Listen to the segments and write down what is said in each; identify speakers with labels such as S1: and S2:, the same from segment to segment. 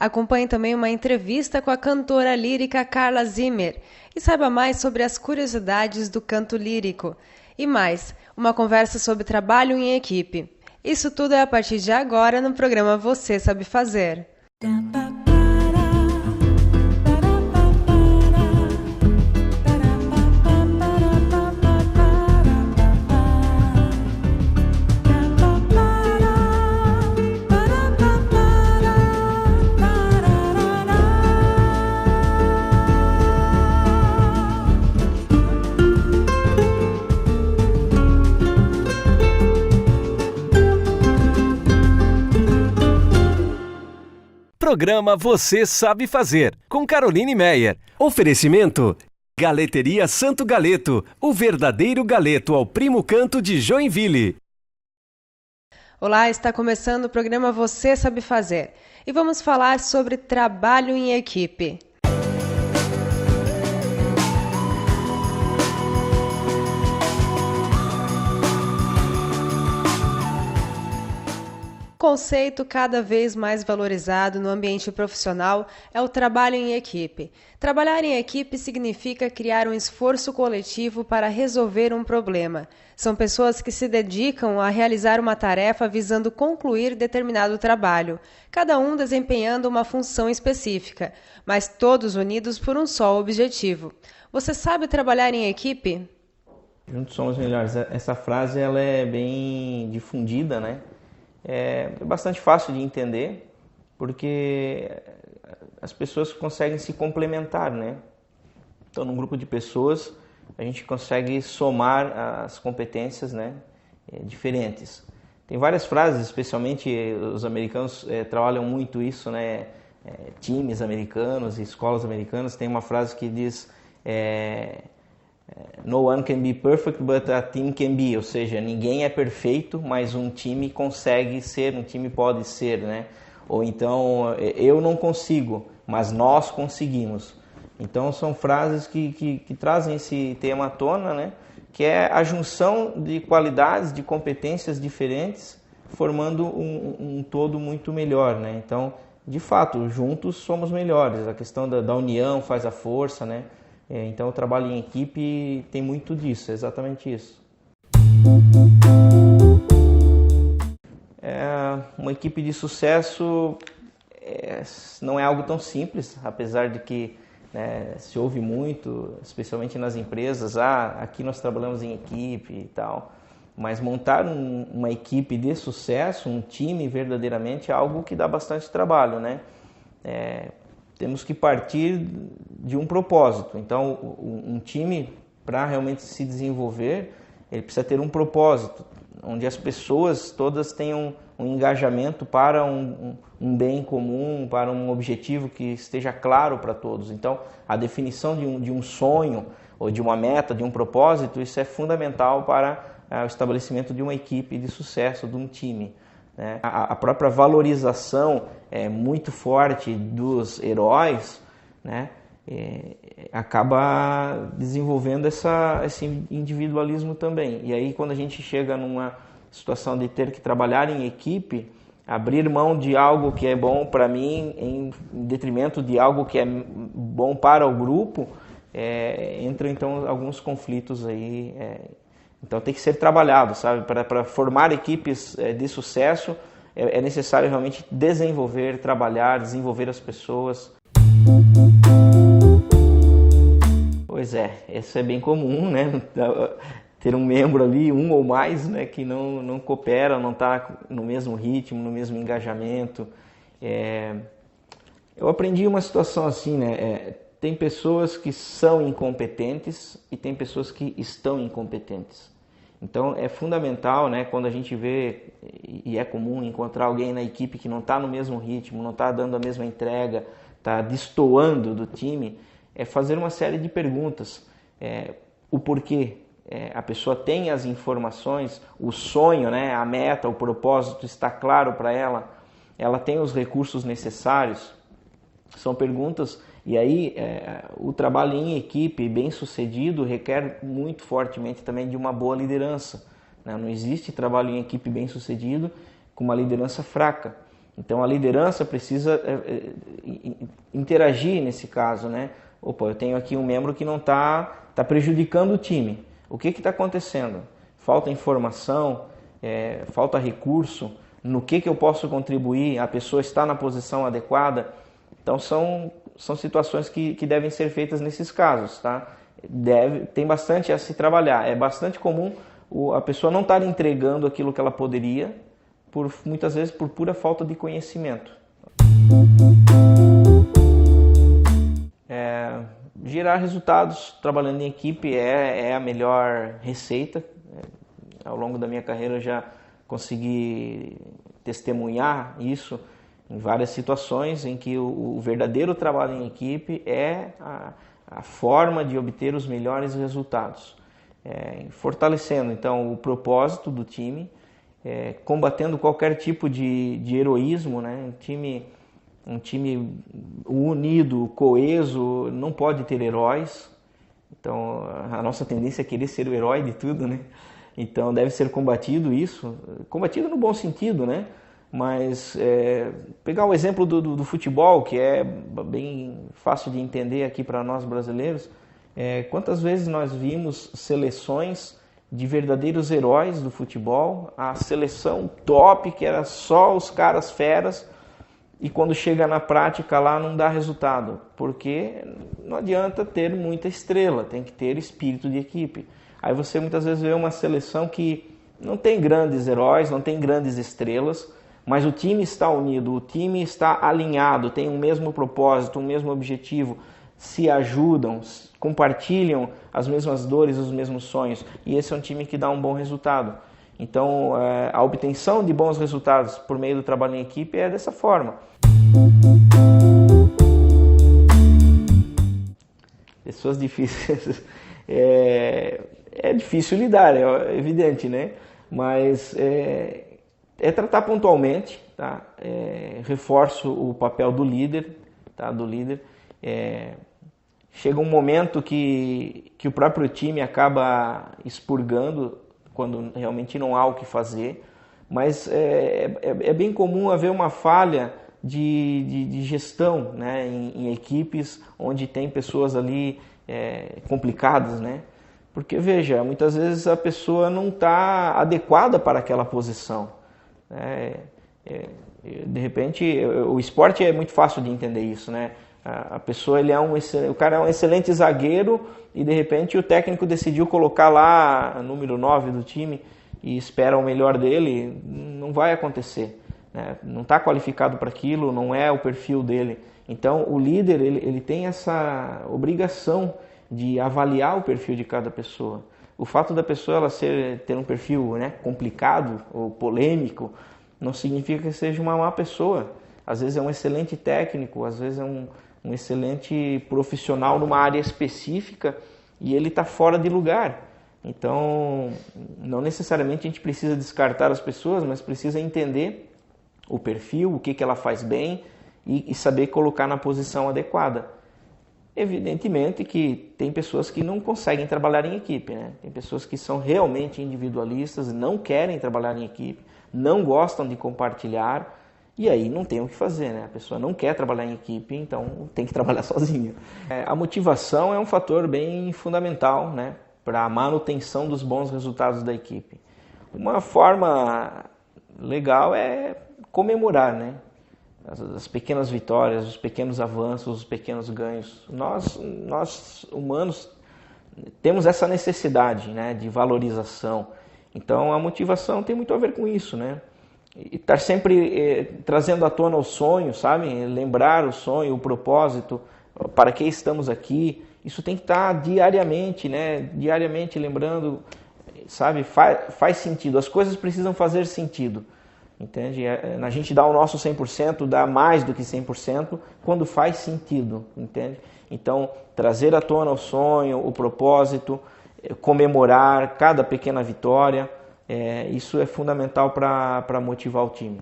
S1: Acompanhe também uma entrevista com a cantora lírica Carla Zimmer e saiba mais sobre as curiosidades do canto lírico. E mais, uma conversa sobre trabalho em equipe. Isso tudo é a partir de agora no programa Você Sabe Fazer.
S2: Programa Você Sabe Fazer, com Caroline Meyer. Oferecimento: Galeteria Santo Galeto, o verdadeiro galeto ao primo canto de Joinville.
S1: Olá, está começando o programa Você Sabe Fazer e vamos falar sobre trabalho em equipe. Conceito cada vez mais valorizado no ambiente profissional é o trabalho em equipe. Trabalhar em equipe significa criar um esforço coletivo para resolver um problema. São pessoas que se dedicam a realizar uma tarefa visando concluir determinado trabalho, cada um desempenhando uma função específica, mas todos unidos por um só objetivo. Você sabe trabalhar em equipe?
S3: Juntos somos melhores. Essa frase ela é bem difundida, né? É bastante fácil de entender, porque as pessoas conseguem se complementar, né? Então, num grupo de pessoas, a gente consegue somar as competências, né, diferentes. Tem várias frases, especialmente os americanos trabalham muito isso, né? Times americanos e escolas americanas, tem uma frase que diz... No one can be perfect, but a team can be. Ou seja, ninguém é perfeito, mas um time consegue ser, um time pode ser, né? Ou então, eu não consigo, mas nós conseguimos. Então, são frases que trazem esse tema à tona, né? Que é a junção de qualidades, de competências diferentes, formando um todo muito melhor, né? Então, de fato, juntos somos melhores. A questão da união faz a força, né? Então, o trabalho em equipe tem muito disso, é exatamente isso. Uma equipe de sucesso não é algo tão simples, apesar de que, né, se ouve muito, especialmente nas empresas, aqui nós trabalhamos em equipe e tal. Mas montar uma equipe de sucesso, um time verdadeiramente, é algo que dá bastante trabalho, né? Temos que partir de um propósito. Então, um time, para realmente se desenvolver, ele precisa ter um propósito, onde as pessoas todas tenham um engajamento para um bem comum, para um objetivo que esteja claro para todos. Então, a definição de um sonho, ou de uma meta, de um propósito, isso é fundamental para o estabelecimento de uma equipe de sucesso, de um time. A própria valorização muito forte dos heróis, né, acaba desenvolvendo esse individualismo também. E aí, quando a gente chega numa situação de ter que trabalhar em equipe, abrir mão de algo que é bom para mim em detrimento de algo que é bom para o grupo, entram então alguns conflitos aí. Então tem que ser trabalhado, sabe? Para formar equipes de sucesso é necessário realmente desenvolver, trabalhar, desenvolver as pessoas. Pois isso é bem comum, né? Ter um membro ali, um ou mais, né, que não coopera, não está no mesmo ritmo, no mesmo engajamento. Eu aprendi uma situação assim, né? Tem pessoas que são incompetentes e tem pessoas que estão incompetentes. Então é fundamental, né, quando a gente vê, e é comum encontrar alguém na equipe que não está no mesmo ritmo, não está dando a mesma entrega, está destoando do time, fazer uma série de perguntas. O porquê? A pessoa tem as informações, o sonho, né, a meta, o propósito está claro para ela tem os recursos necessários? São perguntas. E aí, o trabalho em equipe bem sucedido requer muito fortemente também de uma boa liderança, né? Não existe trabalho em equipe bem sucedido com uma liderança fraca. Então a liderança precisa interagir nesse caso, né? Opa, eu tenho aqui um membro que não está prejudicando o time. O que está acontecendo? Falta informação, falta recurso, no que eu posso contribuir, a pessoa está na posição adequada. Então são situações que devem ser feitas nesses casos, tá? Tem bastante a se trabalhar. É bastante comum a pessoa não estar entregando aquilo que ela poderia, muitas vezes por pura falta de conhecimento. Gerar resultados trabalhando em equipe é a melhor receita. Ao longo da minha carreira eu já consegui testemunhar isso em várias situações em que o verdadeiro trabalho em equipe é a forma de obter os melhores resultados. Fortalecendo então o propósito do time, combatendo qualquer tipo de heroísmo, né? Um time unido, coeso, não pode ter heróis. Então a nossa tendência é querer ser o herói de tudo, né? Então deve ser combatido isso, combatido no bom sentido, né? Mas pegar o exemplo do futebol, que é bem fácil de entender aqui para nós brasileiros, quantas vezes nós vimos seleções de verdadeiros heróis do futebol, a seleção top, que era só os caras feras, e quando chega na prática lá não dá resultado, porque não adianta ter muita estrela, tem que ter espírito de equipe. Aí você muitas vezes vê uma seleção que não tem grandes heróis, não tem grandes estrelas, mas o time está unido, o time está alinhado, tem o mesmo propósito, o mesmo objetivo, se ajudam, compartilham as mesmas dores, os mesmos sonhos, e esse é um time que dá um bom resultado. Então, a obtenção de bons resultados por meio do trabalho em equipe é dessa forma. Pessoas difíceis. É difícil lidar, é evidente, né? Mas tratar pontualmente, tá? Reforço o papel do líder, tá? Chega um momento que o próprio time acaba expurgando quando realmente não há o que fazer, mas é bem comum haver uma falha de gestão, né, em equipes onde tem pessoas ali complicadas, né? Porque, veja, muitas vezes a pessoa não está adequada para aquela posição. De repente, o esporte é muito fácil de entender isso, né? A pessoa, o cara é um excelente zagueiro e de repente o técnico decidiu colocar lá o número 9 do time e espera o melhor dele, não vai acontecer, né? Não está qualificado para aquilo, não é o perfil dele. Então o líder ele tem essa obrigação de avaliar o perfil de cada pessoa. O fato da pessoa ela ter um perfil, né, complicado ou polêmico não significa que seja uma má pessoa. Às vezes é um excelente técnico, às vezes é um excelente profissional numa área específica e ele está fora de lugar. Então, não necessariamente a gente precisa descartar as pessoas, mas precisa entender o perfil, o que ela faz bem e saber colocar na posição adequada. Evidentemente que tem pessoas que não conseguem trabalhar em equipe, né? Tem pessoas que são realmente individualistas, não querem trabalhar em equipe, não gostam de compartilhar, e aí não tem o que fazer, né? A pessoa não quer trabalhar em equipe, então tem que trabalhar sozinha. A motivação é um fator bem fundamental, né, para a manutenção dos bons resultados da equipe. Uma forma legal é comemorar, né? As pequenas vitórias, os pequenos avanços, os pequenos ganhos. Nós humanos temos essa necessidade, né, de valorização. Então a motivação tem muito a ver com isso, né? E estar sempre trazendo à tona o sonho, sabe? Lembrar o sonho, o propósito, para que estamos aqui. Isso tem que estar diariamente, né? Diariamente lembrando, sabe? Faz sentido. As coisas precisam fazer sentido. Entende? A gente dá o nosso 100%, dá mais do que 100% quando faz sentido, entende? Então, trazer à tona o sonho, o propósito, comemorar cada pequena vitória, isso é fundamental para motivar o time.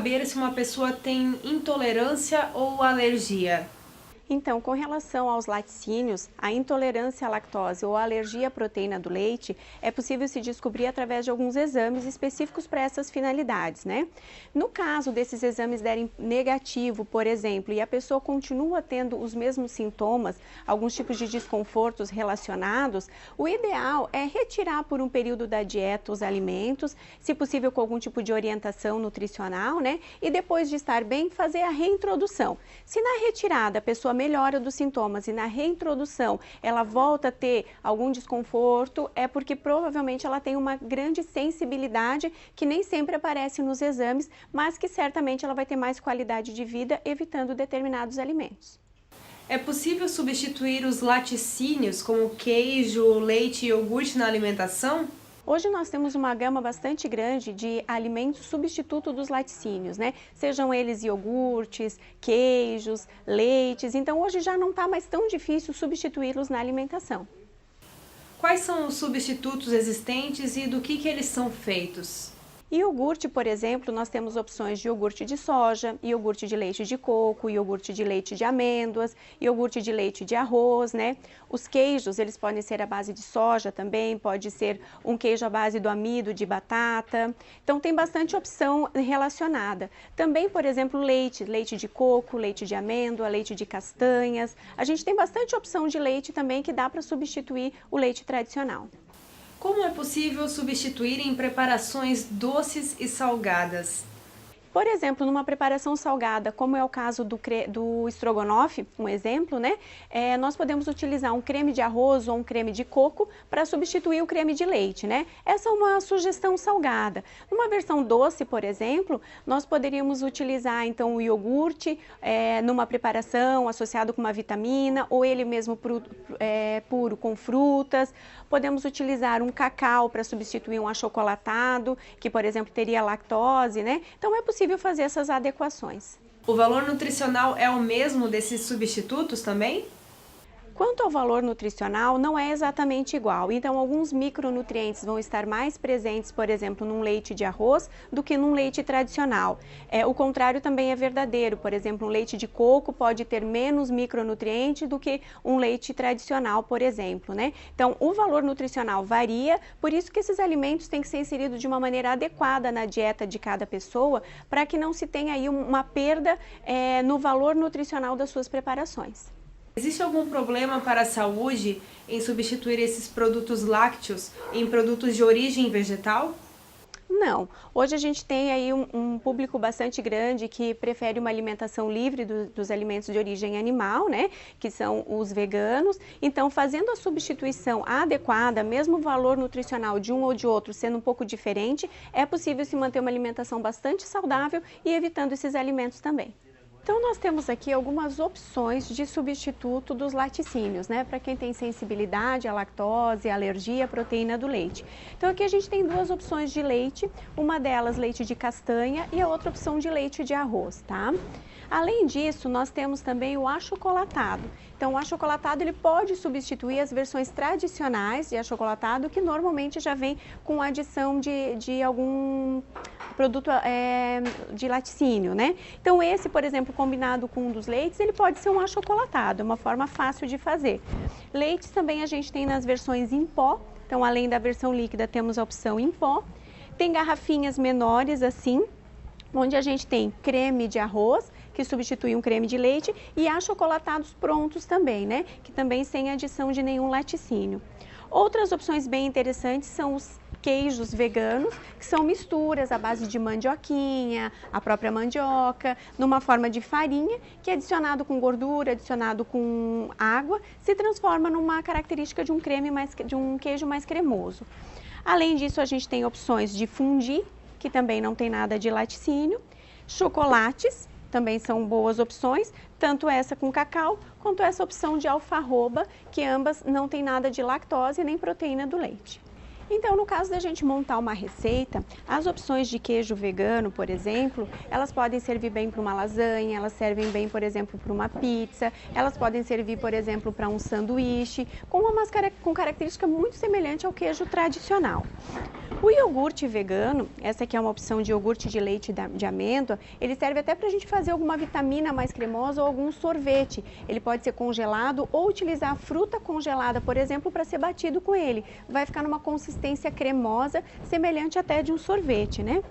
S1: saber se uma pessoa tem intolerância ou alergia?
S4: Então, com relação aos laticínios, a intolerância à lactose ou a alergia à proteína do leite é possível se descobrir através de alguns exames específicos para essas finalidades, né? No caso desses exames derem negativo, por exemplo, e a pessoa continua tendo os mesmos sintomas, alguns tipos de desconfortos relacionados, o ideal é retirar por um período da dieta os alimentos, se possível com algum tipo de orientação nutricional, né? E depois de estar bem, fazer a reintrodução. Se na retirada a pessoa melhora dos sintomas e na reintrodução ela volta a ter algum desconforto, é porque provavelmente ela tem uma grande sensibilidade que nem sempre aparece nos exames, mas que certamente ela vai ter mais qualidade de vida evitando determinados alimentos.
S1: É possível substituir os laticínios como queijo, leite e iogurte na alimentação?
S4: Hoje nós temos uma gama bastante grande de alimentos substituto dos laticínios, né? Sejam eles iogurtes, queijos, leites, então hoje já não está mais tão difícil substituí-los na alimentação.
S1: Quais são os substitutos existentes e do que eles são feitos?
S4: Iogurte, por exemplo, nós temos opções de iogurte de soja, iogurte de leite de coco, iogurte de leite de amêndoas, iogurte de leite de arroz, né? Os queijos, eles podem ser à base de soja também, pode ser um queijo à base do amido de batata. Então tem bastante opção relacionada. Também, por exemplo, leite de coco, leite de amêndoa, leite de castanhas. A gente tem bastante opção de leite também que dá para substituir o leite tradicional.
S1: Como é possível substituir em preparações doces e salgadas?
S4: Por exemplo, numa preparação salgada, como é o caso do estrogonofe, um exemplo, né? Nós podemos utilizar um creme de arroz ou um creme de coco para substituir o creme de leite, né? Essa é uma sugestão salgada. Numa versão doce, por exemplo, nós poderíamos utilizar então o iogurte numa preparação associado com uma vitamina ou ele mesmo puro com frutas. Podemos utilizar um cacau para substituir um achocolatado, que, por exemplo, teria lactose, né? Então é possível fazer essas adequações.
S1: O valor nutricional é o mesmo desses substitutos também?
S4: Quanto ao valor nutricional, não é exatamente igual. Então, alguns micronutrientes vão estar mais presentes, por exemplo, num leite de arroz do que num leite tradicional. O contrário também é verdadeiro. Por exemplo, um leite de coco pode ter menos micronutrientes do que um leite tradicional, por exemplo, né? Então, o valor nutricional varia, por isso que esses alimentos têm que ser inseridos de uma maneira adequada na dieta de cada pessoa, para que não se tenha aí uma perda no valor nutricional das suas preparações.
S1: Existe algum problema para a saúde em substituir esses produtos lácteos em produtos de origem vegetal?
S4: Não. Hoje a gente tem aí um público bastante grande que prefere uma alimentação livre dos alimentos de origem animal, né? Que são os veganos. Então, fazendo a substituição adequada, mesmo o valor nutricional de um ou de outro sendo um pouco diferente, é possível se manter uma alimentação bastante saudável e evitando esses alimentos também. Então, nós temos aqui algumas opções de substituto dos laticínios, né? Para quem tem sensibilidade à lactose, alergia à proteína do leite. Então, aqui a gente tem duas opções de leite, uma delas leite de castanha e a outra opção de leite de arroz, tá? Além disso, nós temos também o achocolatado. Então, o achocolatado ele pode substituir as versões tradicionais de achocolatado, que normalmente já vem com adição de algum produto de laticínio, né? Então, esse, por exemplo, combinado com um dos leites, ele pode ser um achocolatado, é uma forma fácil de fazer. Leites também a gente tem nas versões em pó, então, além da versão líquida, temos a opção em pó. Tem garrafinhas menores assim, onde a gente tem creme de arroz, que substitui um creme de leite, e achocolatados prontos também, né? Que também sem adição de nenhum laticínio. Outras opções bem interessantes são os queijos veganos, que são misturas à base de mandioquinha, a própria mandioca, numa forma de farinha, que adicionado com gordura, adicionado com água, se transforma numa característica de um queijo mais cremoso. Além disso, a gente tem opções de fondue, que também não tem nada de laticínio, chocolates, também são boas opções, tanto essa com cacau, quanto essa opção de alfarroba, que ambas não tem nada de lactose nem proteína do leite. Então, no caso da gente montar uma receita, as opções de queijo vegano, por exemplo, elas podem servir bem para uma lasanha, elas servem bem, por exemplo, para uma pizza, elas podem servir, por exemplo, para um sanduíche, com característica muito semelhante ao queijo tradicional. O iogurte vegano, essa aqui é uma opção de iogurte de leite de amêndoa, ele serve até para a gente fazer alguma vitamina mais cremosa ou algum sorvete. Ele pode ser congelado ou utilizar fruta congelada, por exemplo, para ser batido com ele. Vai ficar numa consistência cremosa, semelhante até de um sorvete, né?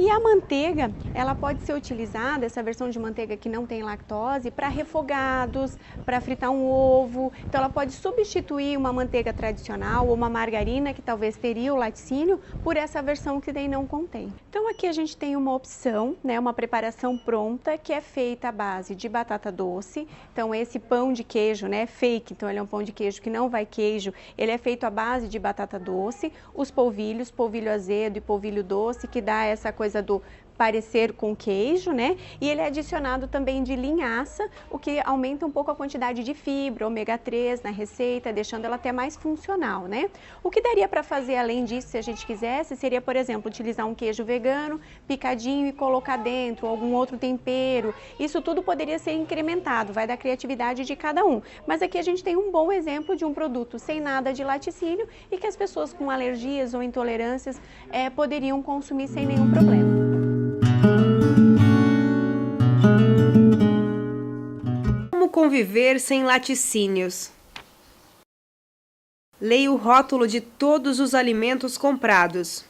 S4: E a manteiga, ela pode ser utilizada, essa versão de manteiga que não tem lactose, para refogados, para fritar um ovo. Então ela pode substituir uma manteiga tradicional ou uma margarina que talvez teria o laticínio por essa versão que daí não contém. Então aqui a gente tem uma opção, né, uma preparação pronta que é feita à base de batata doce. Então esse pão de queijo, né, fake, então ele é um pão de queijo que não vai queijo, ele é feito à base de batata doce, os polvilhos, polvilho azedo e polvilho doce, que dá essa coisa do parecer com queijo, né? E ele é adicionado também de linhaça, o que aumenta um pouco a quantidade de fibra, ômega 3 na receita, deixando ela até mais funcional, né? O que daria para fazer além disso, se a gente quisesse, seria, por exemplo, utilizar um queijo vegano, picadinho e colocar dentro, algum outro tempero. Isso tudo poderia ser incrementado, vai da criatividade de cada um. Mas aqui a gente tem um bom exemplo de um produto sem nada de laticínio e que as pessoas com alergias ou intolerâncias poderiam consumir sem nenhum problema.
S1: Como conviver sem laticínios? Leia o rótulo de todos os alimentos comprados.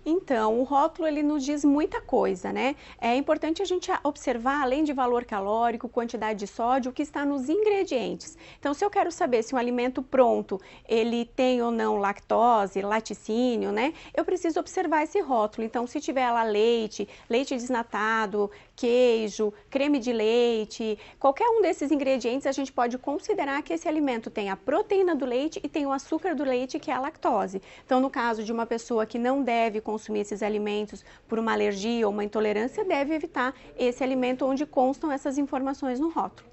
S4: Então, o rótulo ele nos diz muita coisa, né? É importante a gente observar, além de valor calórico, quantidade de sódio, o que está nos ingredientes. Então, se eu quero saber se um alimento pronto, ele tem ou não lactose, laticínio, né? Eu preciso observar esse rótulo. Então, se tiver lá leite, leite desnatado, queijo, creme de leite, qualquer um desses ingredientes, a gente pode considerar que esse alimento tem a proteína do leite e tem o açúcar do leite, que é a lactose. Então, no caso de uma pessoa que não deve consumir esses alimentos por uma alergia ou uma intolerância, deve evitar esse alimento onde constam essas informações no rótulo.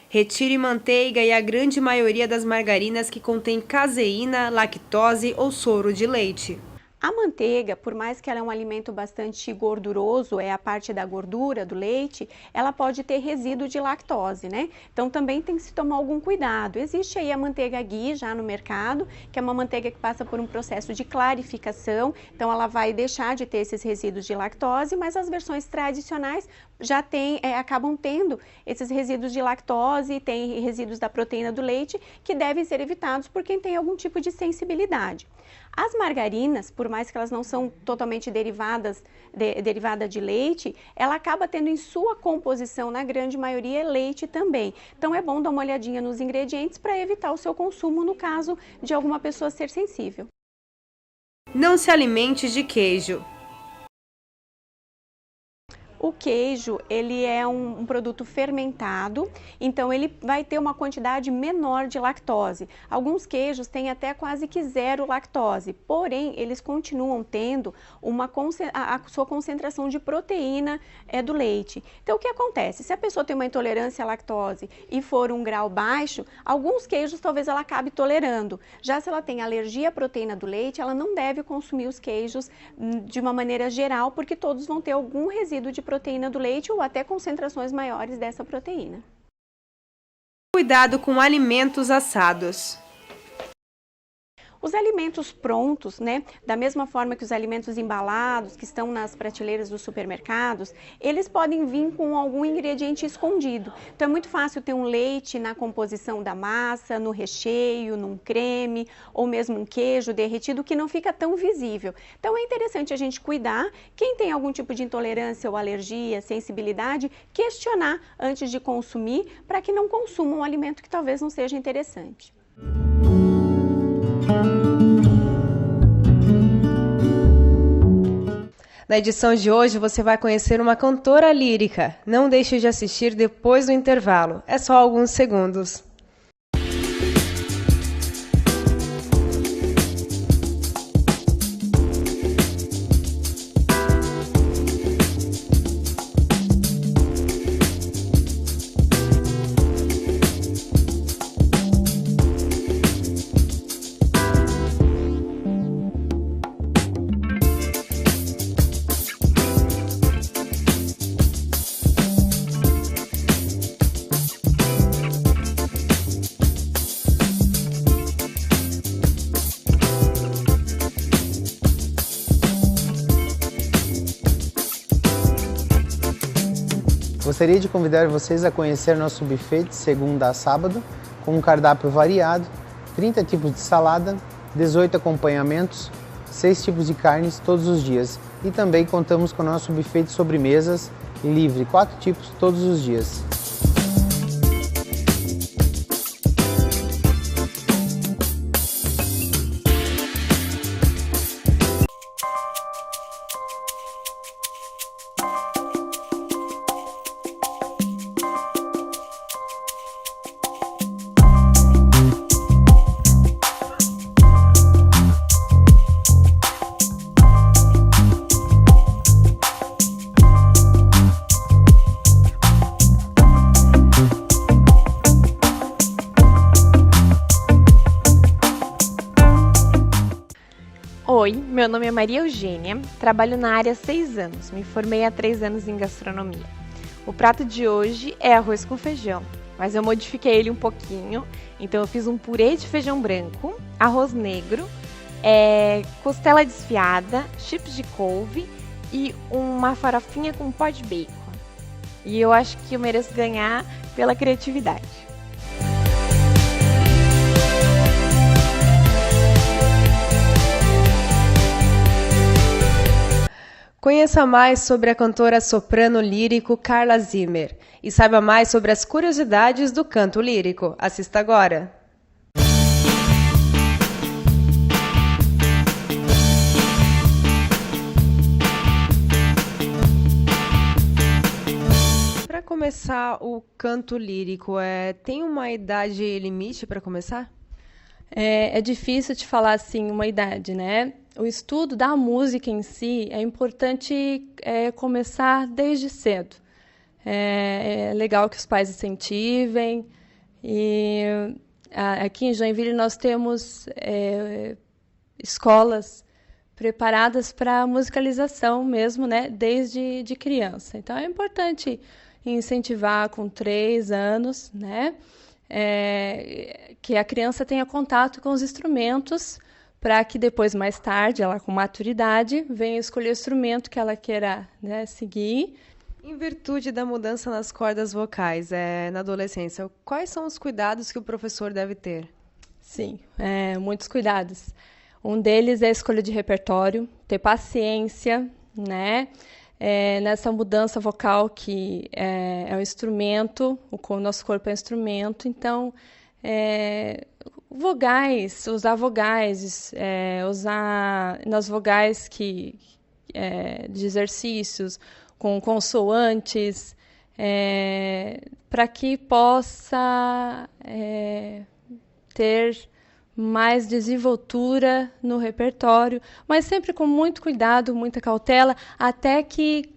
S1: Retire manteiga e a grande maioria das margarinas que contém caseína, lactose ou soro de leite.
S4: A manteiga, por mais que ela é um alimento bastante gorduroso, é a parte da gordura do leite, ela pode ter resíduo de lactose, né? Então também tem que se tomar algum cuidado. Existe aí a manteiga ghee já no mercado, que é uma manteiga que passa por um processo de clarificação, então ela vai deixar de ter esses resíduos de lactose, mas as versões tradicionais já acabam tendo esses resíduos de lactose e tem resíduos da proteína do leite que devem ser evitados por quem tem algum tipo de sensibilidade. As margarinas, por mais que elas não são totalmente derivada de leite, ela acaba tendo em sua composição, na grande maioria, leite também. Então é bom dar uma olhadinha nos ingredientes para evitar o seu consumo no caso de alguma pessoa ser sensível.
S1: Não se alimente de queijo.
S4: O queijo, ele é um produto fermentado, então ele vai ter uma quantidade menor de lactose. Alguns queijos têm até quase que zero lactose, porém, eles continuam tendo a sua concentração de proteína do leite. Então, o que acontece? Se a pessoa tem uma intolerância à lactose e for um grau baixo, alguns queijos talvez ela acabe tolerando. Já se ela tem alergia à proteína do leite, ela não deve consumir os queijos de uma maneira geral, porque todos vão ter algum resíduo de proteína do leite ou até concentrações maiores dessa proteína.
S1: Cuidado com alimentos assados.
S4: Os alimentos prontos, né, da mesma forma que os alimentos embalados que estão nas prateleiras dos supermercados, eles podem vir com algum ingrediente escondido. Então é muito fácil ter um leite na composição da massa, no recheio, num creme ou mesmo um queijo derretido que não fica tão visível. Então é interessante a gente cuidar, quem tem algum tipo de intolerância ou alergia, sensibilidade, questionar antes de consumir para que não consuma um alimento que talvez não seja interessante.
S1: Na edição de hoje você vai conhecer uma cantora lírica. Não deixe de assistir depois do intervalo. É só alguns segundos.
S5: Gostaria de convidar vocês a conhecer nosso buffet de segunda a sábado, com um cardápio variado, 30 tipos de salada, 18 acompanhamentos, 6 tipos de carnes todos os dias. E também contamos com o nosso buffet de sobremesas livre, 4 tipos todos os dias.
S6: Oi, meu nome é Maria Eugênia, trabalho na área há 6 anos, me formei há 3 anos em gastronomia. O prato de hoje é arroz com feijão, mas eu modifiquei ele um pouquinho, então eu fiz um purê de feijão branco, arroz negro, costela desfiada, chips de couve e uma farofinha com pó de bacon. E eu acho que eu mereço ganhar pela criatividade.
S1: Conheça mais sobre a cantora soprano lírico Carla Zimmer e saiba mais sobre as curiosidades do canto lírico. Assista agora! Para começar o canto lírico, tem uma idade limite para começar?
S7: É difícil te falar assim uma idade, né? O estudo da música em si é importante começar desde cedo. É legal que os pais incentivem. E aqui em Joinville nós temos escolas preparadas para musicalização mesmo, né? Desde de criança. Então é importante incentivar com 3 anos, né? Que a criança tenha contato com os instrumentos, para que depois, mais tarde, ela com maturidade, venha escolher o instrumento que ela queira, né, seguir.
S1: Em virtude da mudança nas cordas vocais na adolescência, quais são os cuidados que o professor deve ter?
S7: Sim, muitos cuidados. Um deles é a escolha de repertório, ter paciência, né? Nessa mudança vocal que é um instrumento, o nosso corpo é um instrumento, então vogais, usar vogais, usar nas vogais de exercícios, com consoantes, para que possa ter mais desenvoltura no repertório, mas sempre com muito cuidado, muita cautela, até que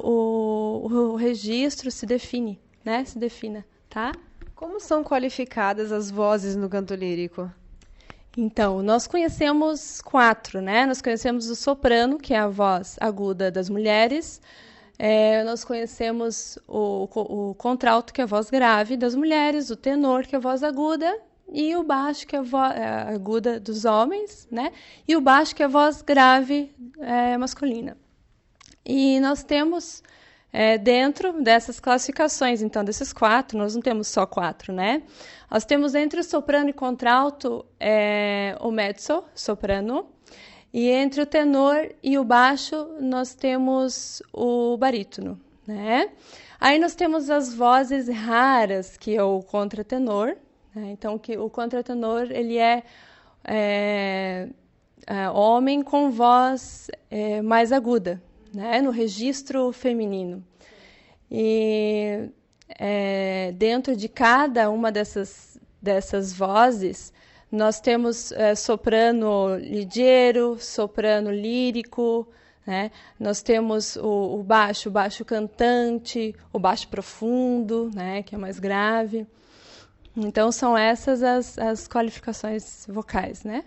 S7: o registro se define, né? Se defina, tá?
S1: Como são qualificadas as vozes no canto lírico?
S7: Então, nós conhecemos 4, né? Nós conhecemos o soprano, que é a voz aguda das mulheres. Nós conhecemos o contralto, que é a voz grave das mulheres, o tenor, que é a voz aguda, e o baixo, que é a voz aguda dos homens, né? E o baixo, que é a voz grave masculina. E nós temos, dentro dessas classificações, então, desses 4, nós não temos só 4, né? Nós temos entre o soprano e contralto o mezzo, soprano, e entre o tenor e o baixo nós temos o barítono, né? Aí nós temos as vozes raras, que é o contratenor, né? Então, o contratenor ele é homem com voz mais aguda, né? No registro feminino. E dentro de cada uma dessas vozes, nós temos soprano ligeiro, soprano lírico, né? Nós temos o baixo cantante, o baixo profundo, né? Que é mais grave. Então, são essas as qualificações vocais, né?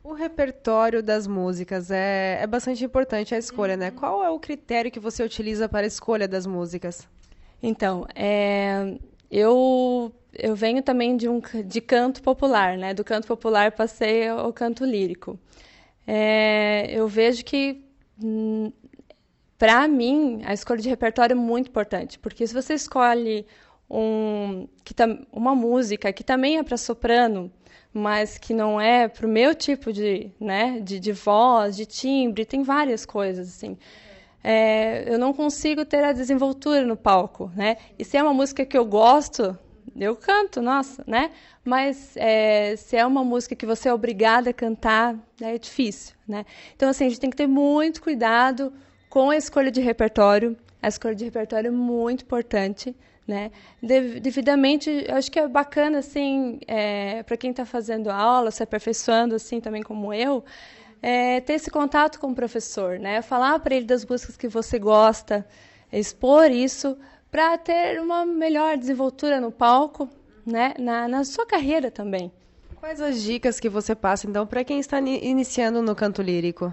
S1: O repertório das músicas é bastante importante a escolha, né? Qual é o critério que você utiliza para a escolha das músicas?
S7: Então, eu venho também de canto popular, né? Do canto popular passei ao canto lírico. Eu vejo que Para mim, a escolha de repertório é muito importante, porque se você escolhe uma música que também é para soprano, mas que não é para o meu tipo de voz, de timbre, tem várias coisas, assim. Eu não consigo ter a desenvoltura no palco, né? E se é uma música que eu gosto, eu canto, nossa, né? Mas se é uma música que você é obrigada a cantar, é difícil, né? Então, assim, a gente tem que ter muito cuidado com a escolha de repertório. A escolha de repertório é muito importante, né? Devidamente, eu acho que é bacana, assim, para quem está fazendo aula, se aperfeiçoando, assim, também como eu, ter esse contato com o professor, né? Falar para ele das músicas que você gosta, expor isso para ter uma melhor desenvoltura no palco, né? Na sua carreira também.
S1: Quais as dicas que você passa, então, para quem está iniciando no canto lírico?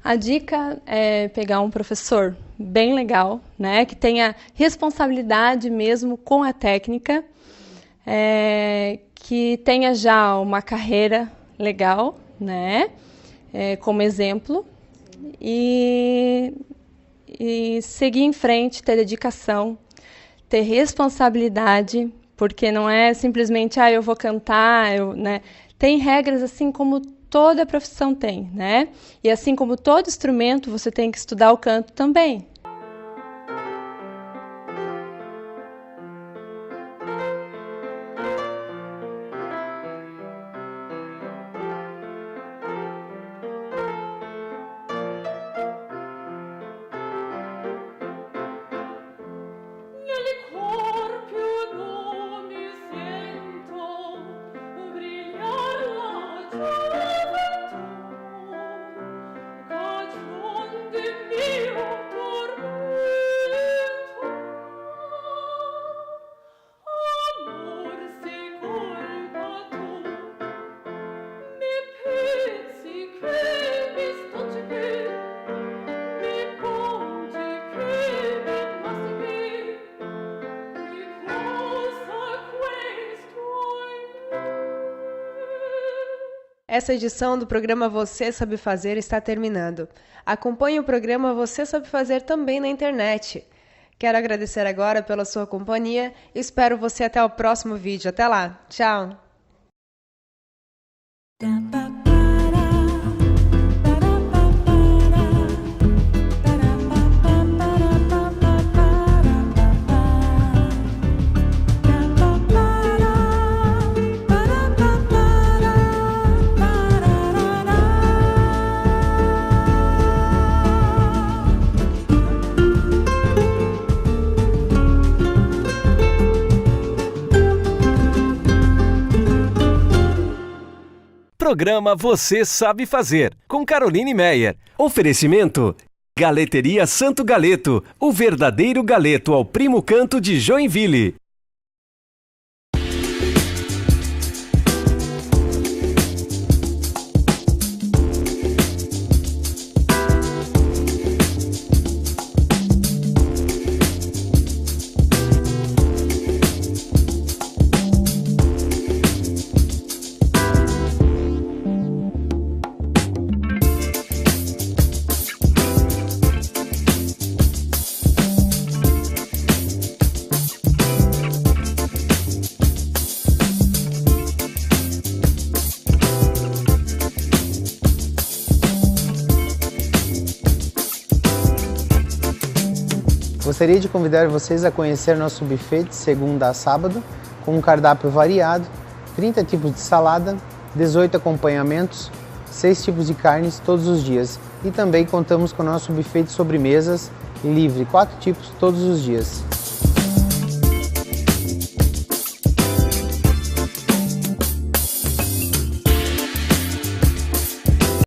S7: A dica é pegar um professor bem legal, né? Que tenha responsabilidade mesmo com a técnica, que tenha já uma carreira legal, né? Como exemplo, e seguir em frente, ter dedicação, ter responsabilidade, porque não é simplesmente, eu vou cantar, né? Tem regras assim como toda profissão tem, né? E assim como todo instrumento, você tem que estudar o canto também.
S1: Essa edição do programa Você Sabe Fazer está terminando. Acompanhe o programa Você Sabe Fazer também na internet. Quero agradecer agora pela sua companhia e espero você até o próximo vídeo. Até lá. Tchau.
S2: Programa Você Sabe Fazer, com Caroline Meyer. Oferecimento: Galeteria Santo Galeto, o verdadeiro galeto ao primo canto de Joinville.
S5: Gostaria de convidar vocês a conhecer nosso buffet de segunda a sábado, com um cardápio variado, 30 tipos de salada, 18 acompanhamentos, 6 tipos de carnes todos os dias. E também contamos com o nosso buffet de sobremesas livre, 4 tipos todos os dias.